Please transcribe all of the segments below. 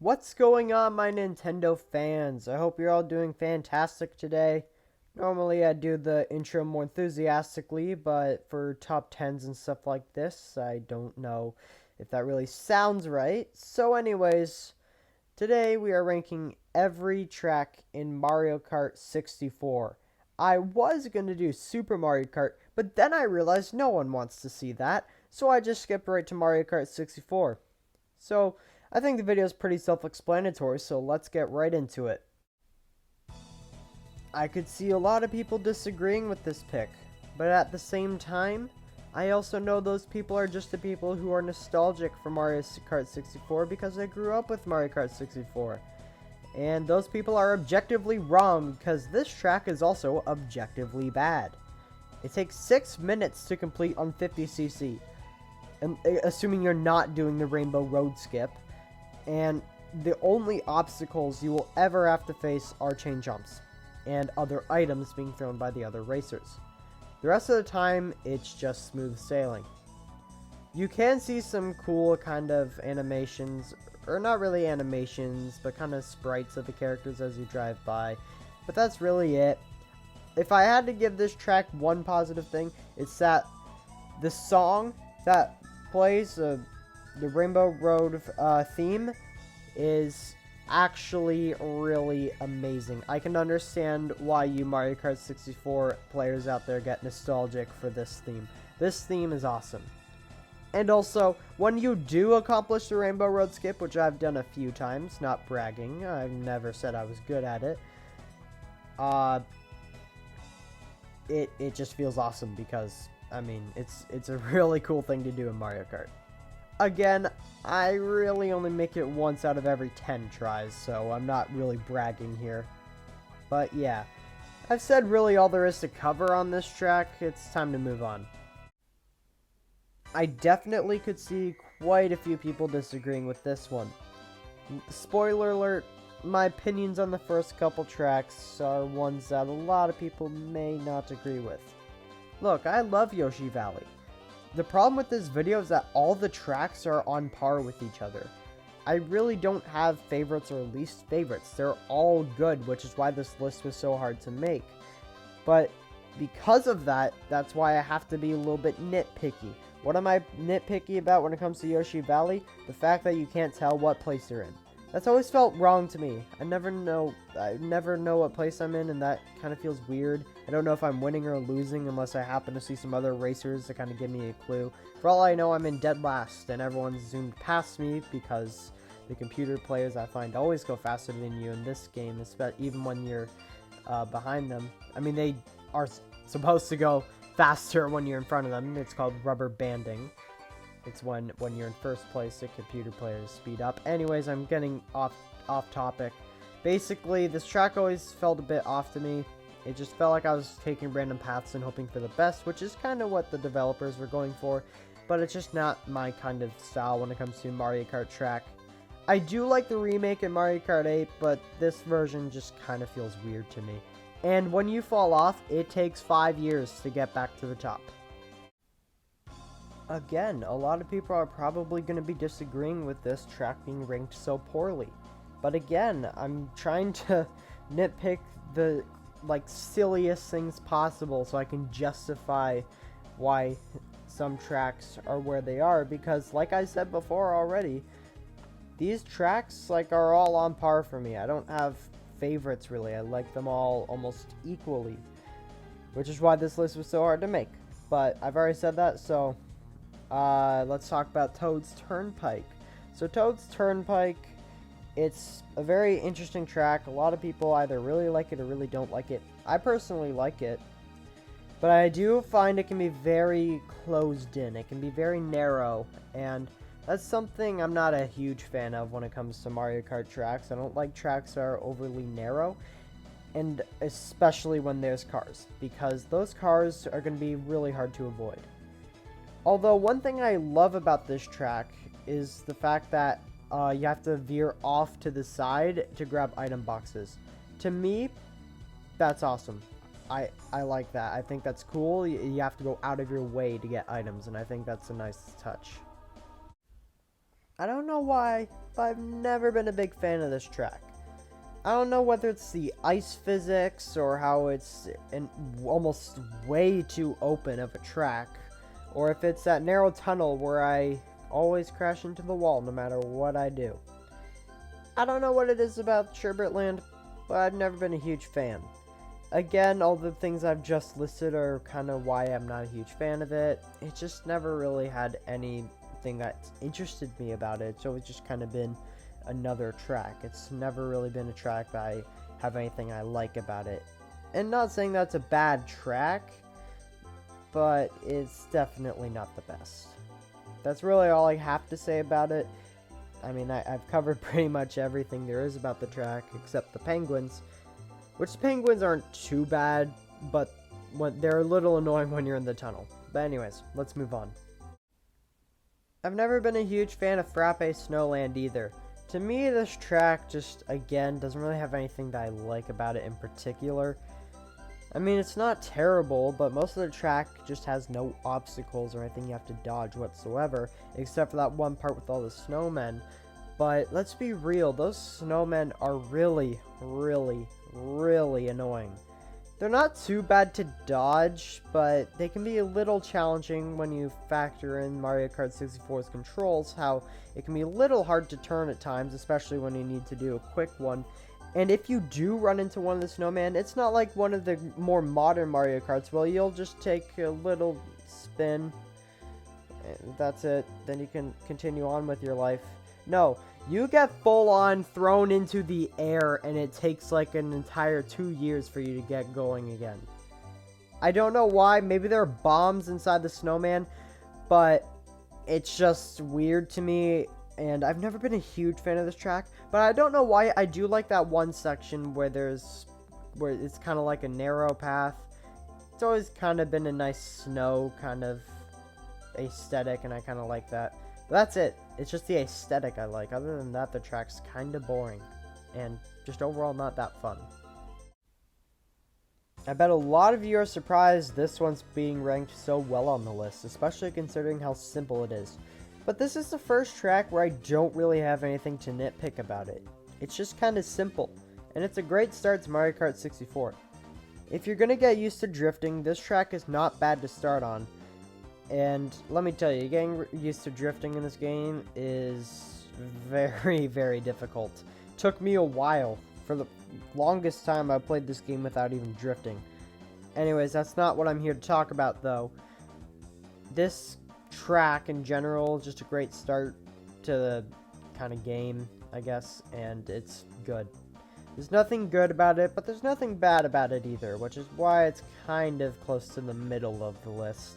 What's going on, my Nintendo fans? I hope you're all doing fantastic today. Normally, I do the intro more enthusiastically, but for top 10s and stuff like this, I don't know if that really sounds right. So, anyways, today we are ranking every track in Mario Kart 64. I was going to do Super Mario Kart, but then I realized no one wants to see that, so I just skipped right to Mario Kart 64. So, I think the video is pretty self-explanatory, so let's get right into it. I could see a lot of people disagreeing with this pick, but at the same time, I also know those people are just the people who are nostalgic for Mario Kart 64 because they grew up with Mario Kart 64. And those people are objectively wrong because this track is also objectively bad. It takes 6 minutes to complete on 50cc, assuming you're not doing the Rainbow Road skip. And the only obstacles you will ever have to face are chain jumps and other items being thrown by the other racers. The rest of the time, it's just smooth sailing. You can see some cool kind of animations, or not really animations, but kind of sprites of the characters as you drive by, but that's really it. If I had to give this track one positive thing, it's that the song that plays, the Rainbow Road theme, is actually really amazing. I can understand why you Mario Kart 64 players out there get nostalgic for this theme. This theme is awesome. And also, when you do accomplish the Rainbow Road skip, which I've done a few times, not bragging, I've never said I was good at it, it just feels awesome because, I mean, it's a really cool thing to do in Mario Kart. Again, I really only make it once out of every 10 tries, so I'm not really bragging here. But yeah, I've said really all there is to cover on this track. It's time to move on. I definitely could see quite a few people disagreeing with this one. Spoiler alert, my opinions on the first couple tracks are ones that a lot of people may not agree with. Look, I love Yoshi Valley. The problem with this video is that all the tracks are on par with each other. I really don't have favorites or least favorites. They're all good, which is why this list was so hard to make. But because of that, that's why I have to be a little bit nitpicky. What am I nitpicky about when it comes to Yoshi Valley? The fact that you can't tell what place you're in. That's always felt wrong to me. I never know what place I'm in, and that kind of feels weird. I don't know if I'm winning or losing unless I happen to see some other racers to kind of give me a clue. For all I know, I'm in dead last, and everyone's zoomed past me because the computer players I find always go faster than you in this game, even when you're behind them. I mean, they are supposed to go faster when you're in front of them. It's called rubber banding. It's when you're in first place, the computer players speed up. Anyways, I'm getting off topic. Basically, this track always felt a bit off to me. It just felt like I was taking random paths and hoping for the best, which is kind of what the developers were going for. But it's just not my kind of style when it comes to Mario Kart track. I do like the remake in Mario Kart 8, but this version just kind of feels weird to me. And when you fall off, it takes 5 years to get back to the top. Again, a lot of people are probably going to be disagreeing with this track being ranked so poorly. But again, I'm trying to nitpick the silliest things possible so I can justify why some tracks are where they are, because like I said before already, these tracks are all on par for me. I don't have favorites really. I like them all almost equally, which is why this list was so hard to make. But I've already said that, so let's talk about Toad's Turnpike. So Toad's Turnpike, it's a very interesting track. A lot of people either really like it or really don't like it. I personally like it, but I do find it can be very closed in. It can be very narrow, and that's something I'm not a huge fan of when it comes to Mario Kart tracks. I don't like tracks that are overly narrow, and especially when there's cars, because those cars are going to be really hard to avoid. Although, one thing I love about this track is the fact that you have to veer off to the side to grab item boxes. To me, that's awesome. I like that. I think that's cool. You have to go out of your way to get items, and I think that's a nice touch. I don't know why but I've never been a big fan of this track. I don't know whether it's the ice physics or how it's an almost way too open of a track, or if it's that narrow tunnel where I always crash into the wall no matter what I do. I don't know what it is about Sherbert Land, but I've never been a huge fan. Again, all the things I've just listed are kind of why I'm not a huge fan of it. It just never really had anything that interested me about it. It's always just kind of been another track. It's never really been a track that I have anything I like about it. And not saying that's a bad track, but it's definitely not the best. That's really all I have to say about it. I mean, I've covered pretty much everything there is about the track, except the penguins. Which the penguins aren't too bad, but they're a little annoying when you're in the tunnel. But anyways, let's move on. I've never been a huge fan of Frappe Snowland either. To me, this track just, again, doesn't really have anything that I like about it in particular. I mean, it's not terrible, but most of the track just has no obstacles or anything you have to dodge whatsoever, except for that one part with all the snowmen. But let's be real, those snowmen are really, really, really annoying. They're not too bad to dodge, but they can be a little challenging when you factor in Mario Kart 64's controls, how it can be a little hard to turn at times, especially when you need to do a quick one. And if you do run into one of the snowmen, it's not like one of the more modern Mario Karts. Well, you'll just take a little spin, that's it, then you can continue on with your life. No, you get full on thrown into the air, and it takes like an entire 2 years for you to get going again. I don't know why, maybe there are bombs inside the snowman, but it's just weird to me, and I've never been a huge fan of this track, but I don't know why. I do like that one section where it's kind of like a narrow path. It's always kind of been a nice snow kind of aesthetic, and I kind of like that. But that's it. It's just the aesthetic I like. Other than that, the track's kind of boring, and just overall not that fun. I bet a lot of you are surprised this one's being ranked so well on the list, especially considering how simple it is. But this is the first track where I don't really have anything to nitpick about it. It's just kind of simple, and it's a great start to Mario Kart 64. If you're going to get used to drifting, this track is not bad to start on. And let me tell you, getting used to drifting in this game is very, very difficult. Took me a while. For the longest time I played this game without even drifting. Anyways, that's not what I'm here to talk about though. This track in general is just a great start to the kind of game, I guess, and it's good. There's nothing good about it, but there's nothing bad about it either, which is why it's kind of close to the middle of the list.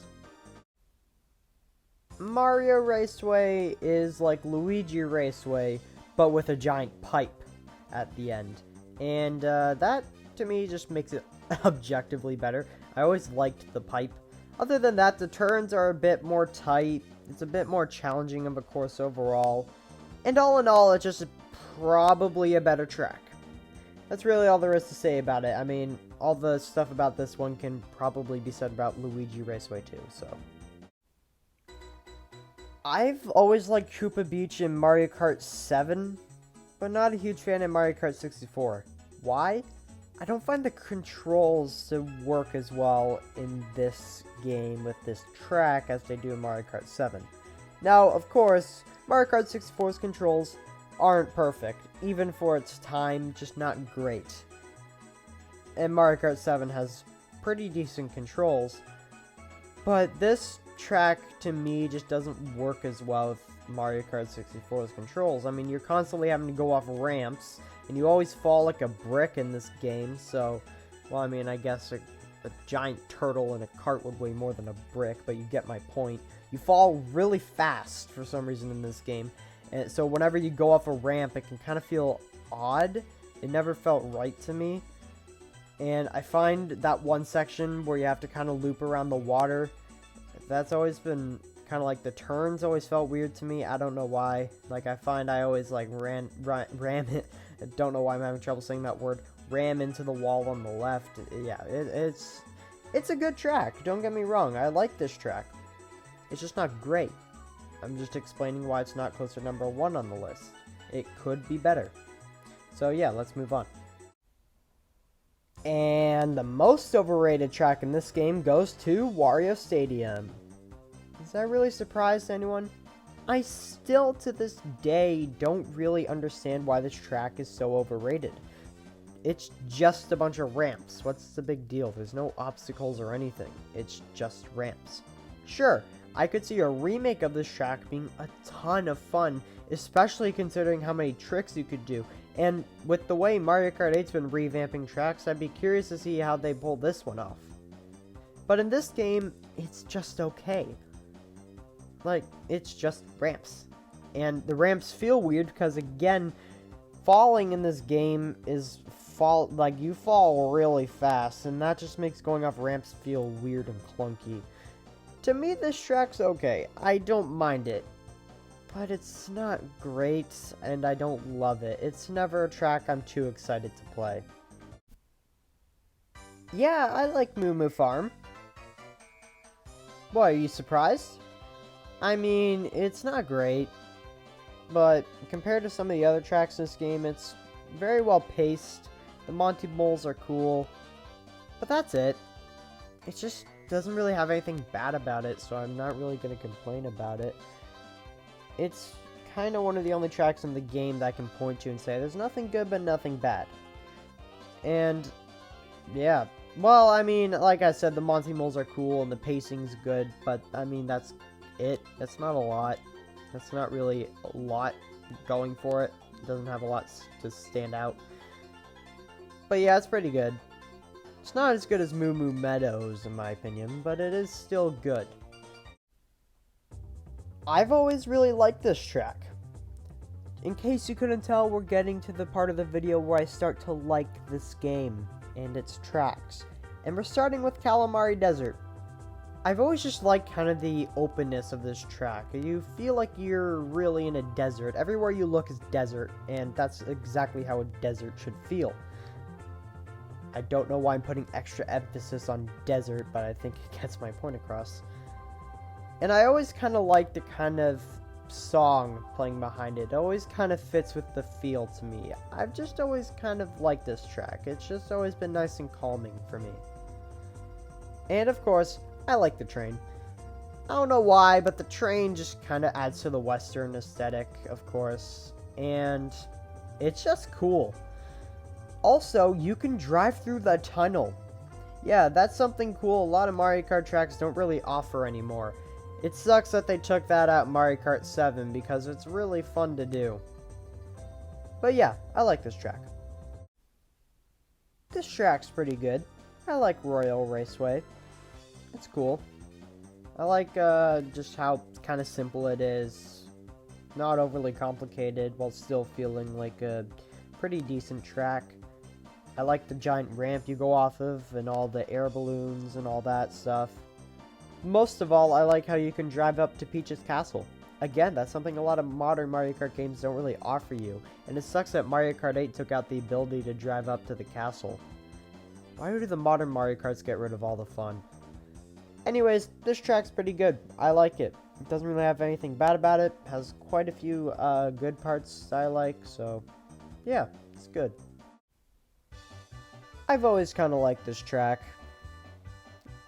Mario Raceway is like Luigi Raceway, but with a giant pipe at the end. And that, to me, just makes it objectively better. I always liked the pipe. Other than that, the turns are a bit more tight. It's a bit more challenging of a course overall. And all in all, it's just probably a better track. That's really all there is to say about it. I mean, all the stuff about this one can probably be said about Luigi Raceway too, so. I've always liked Koopa Beach in Mario Kart 7, but not a huge fan of Mario Kart 64. Why? I don't find the controls to work as well in this game with this track as they do in Mario Kart 7. Now, of course, Mario Kart 64's controls aren't perfect, even for its time, just not great. And Mario Kart 7 has pretty decent controls, but this track to me just doesn't work as well with Mario Kart 64's controls. I mean, you're constantly having to go off ramps, and you always fall like a brick in this game, so, well, I mean, I guess a giant turtle in a cart would weigh more than a brick, but you get my point. You fall really fast for some reason in this game, and so whenever you go off a ramp, it can kind of feel odd. It never felt right to me, and I find that one section where you have to kind of loop around the water, that's always been kind of like the turns always felt weird to me. I don't know why. Like, I find I always like ram it. I don't know why I'm having trouble saying that word. Ram into the wall on the left. Yeah, it's a good track. Don't get me wrong. I like this track. It's just not great. I'm just explaining why it's not closer to number 1 on the list. it could be better. So yeah, let's move on. And the most overrated track in this game goes to Wario Stadium. Does that really surprise anyone? I still, to this day, don't really understand why this track is so overrated. It's just a bunch of ramps. What's the big deal? There's no obstacles or anything. It's just ramps. Sure, I could see a remake of this track being a ton of fun, especially considering how many tricks you could do. And with the way Mario Kart 8's been revamping tracks, I'd be curious to see how they pull this one off. But in this game, it's just okay. Like, it's just ramps. And the ramps feel weird because, again, falling in this game is you fall really fast, and that just makes going off ramps feel weird and clunky. To me, this track's okay. I don't mind it. But it's not great, and I don't love it. It's never a track I'm too excited to play. Yeah, I like Moo Moo Farm. What, are you surprised? I mean, it's not great, but compared to some of the other tracks in this game, it's very well paced. The Monty Moles are cool, but that's it. It just doesn't really have anything bad about it, so I'm not really going to complain about it. It's kind of one of the only tracks in the game that I can point to and say there's nothing good but nothing bad. And yeah, well, I mean, like I said, the Monty Moles are cool and the pacing's good, but I mean, that's it. That's not a lot. That's not really a lot going for it. It doesn't have a lot to stand out. But yeah, it's pretty good. It's not as good as Moo Moo Meadows, in my opinion, but it is still good. I've always really liked this track. In case you couldn't tell, we're getting to the part of the video where I start to like this game and its tracks. And we're starting with Calamari Desert. I've always just liked kind of the openness of this track. You feel like you're really in a desert. Everywhere you look is desert, and that's exactly how a desert should feel. I don't know why I'm putting extra emphasis on desert, but I think it gets my point across. And I always kind of like the kind of song playing behind it. It always kind of fits with the feel to me. I've just always kind of liked this track. It's just always been nice and calming for me. And of course, I like the train. I don't know why, but the train just kind of adds to the Western aesthetic, of course. And it's just cool. Also, you can drive through the tunnel. Yeah, that's something cool a lot of Mario Kart tracks don't really offer anymore. It sucks that they took that out in Mario Kart 7 because it's really fun to do. But yeah, I like this track. This track's pretty good. I like Royal Raceway. It's cool. I like just how kind of simple it is. Not overly complicated while still feeling like a pretty decent track. I like the giant ramp you go off of and all the air balloons and all that stuff. Most of all, I like how you can drive up to Peach's castle. Again, that's something a lot of modern Mario Kart games don't really offer you, and it sucks that Mario Kart 8 took out the ability to drive up to the castle. Why do the modern Mario Karts get rid of all the fun? Anyways, this track's pretty good. I like it. It doesn't really have anything bad about it. It has quite a few good parts I like, so yeah, it's good. I've always kind of liked this track.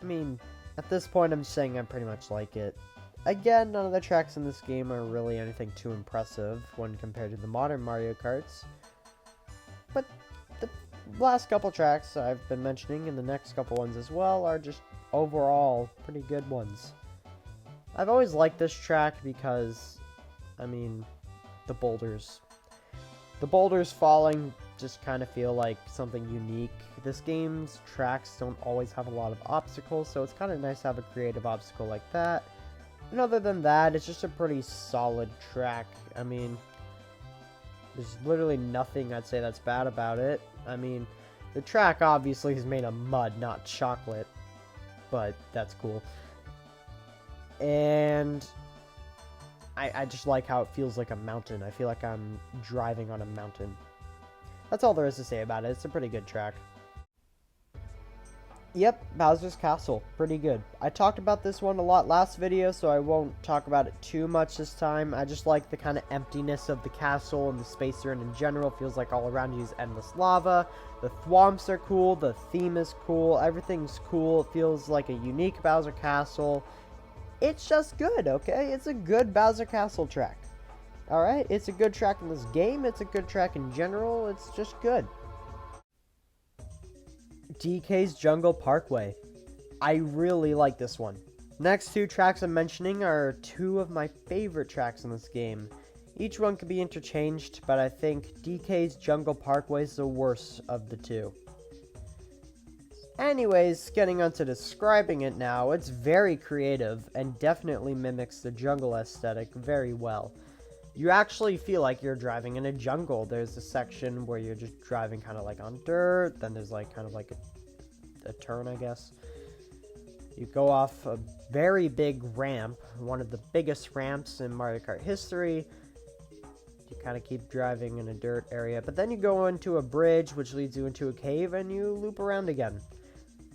I mean, at this point, I'm saying I pretty much like it. Again, none of the tracks in this game are really anything too impressive when compared to the modern Mario Karts. But the last couple tracks I've been mentioning, and the next couple ones as well, are just overall pretty good ones. I've always liked this track because, I mean, the boulders. The boulders falling just kind of feel like something unique. This game's tracks don't always have a lot of obstacles, so it's kind of nice to have a creative obstacle like that. And other than that, it's just a pretty solid track. I mean, there's literally nothing I'd say that's bad about it. I mean, the track obviously is made of mud, not chocolate, but that's cool. And I just like how it feels like a mountain. I feel like I'm driving on a mountain. That's all there is to say about it. It's a pretty good track. Yep, Bowser's Castle. Pretty good. I talked about this one a lot last video, so I won't talk about it too much this time. I just like the kind of emptiness of the castle and the space you're in general. It feels like all around you is endless lava. The thwomps are cool. The theme is cool. Everything's cool. It feels like a unique Bowser Castle. It's just good, okay? It's a good Bowser Castle track. Alright? It's a good track in this game. It's a good track in general. It's just good. DK's Jungle Parkway. I really like this one. Next two tracks I'm mentioning are two of my favorite tracks in this game. Each one could be interchanged, but I think DK's Jungle Parkway is the worst of the two. Anyways, getting onto describing it now, it's very creative and definitely mimics the jungle aesthetic very well. You actually feel like you're driving in a jungle. There's a section where you're just driving kind of like on dirt. Then there's like kind of like a turn, I guess. You go off a very big ramp, one of the biggest ramps in Mario Kart history. You kind of keep driving in a dirt area, but then you go into a bridge which leads you into a cave and you loop around again.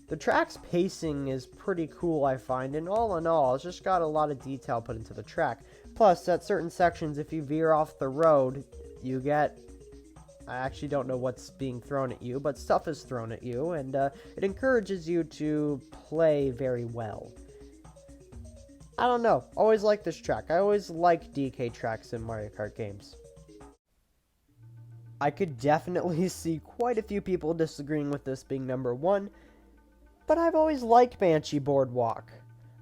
The track's pacing is pretty cool, I find, and all in all, it's just got a lot of detail put into the track. Plus, at certain sections, if you veer off the road, you get... I actually don't know what's being thrown at you, but stuff is thrown at you, and it encourages you to play very well. I don't know. Always like this track. I always like DK tracks in Mario Kart games. I could definitely see quite a few people disagreeing with this being number one, but I've always liked Banshee Boardwalk.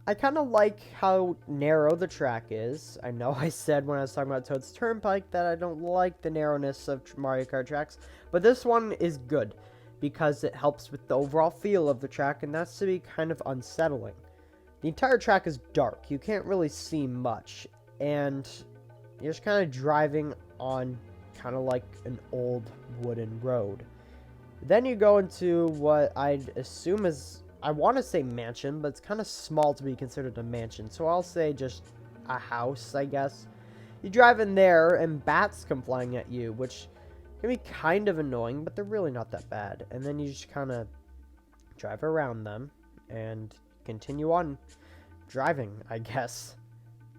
I kind of like how narrow the track is. I know I said when I was talking about Toad's Turnpike that I don't like the narrowness of Mario Kart tracks, but this one is good because it helps with the overall feel of the track, and that's to be kind of unsettling. The entire track is dark. You can't really see much, and you're just kind of driving on kind of like an old wooden road. Then you go into what I'd assume is, I want to say mansion, but it's kind of small to be considered a mansion, so I'll say just a house, I guess. You drive in there, and bats come flying at you, which can be kind of annoying, but they're really not that bad. And then you just kind of drive around them, and continue on driving, I guess.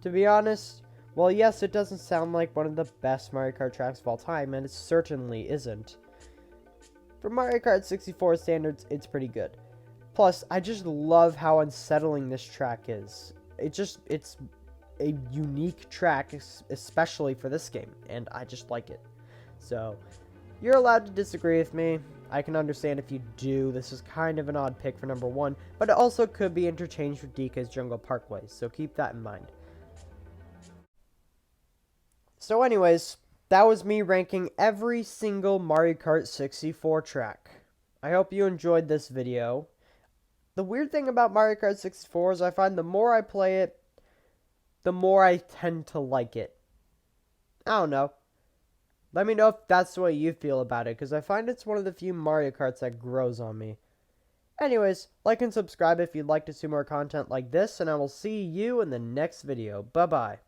To be honest, well, yes, it doesn't sound like one of the best Mario Kart tracks of all time, and it certainly isn't. For Mario Kart 64 standards, it's pretty good. Plus, I just love how unsettling this track is. It's a unique track, especially for this game, and I just like it. So, you're allowed to disagree with me. I can understand if you do. This is kind of an odd pick for number one, but it also could be interchanged with DK's Jungle Parkway, so keep that in mind. So anyways, that was me ranking every single Mario Kart 64 track. I hope you enjoyed this video. The weird thing about Mario Kart 64 is I find the more I play it, the more I tend to like it. I don't know. Let me know if that's the way you feel about it, because I find it's one of the few Mario Karts that grows on me. Anyways, like and subscribe if you'd like to see more content like this, and I will see you in the next video. Bye-bye.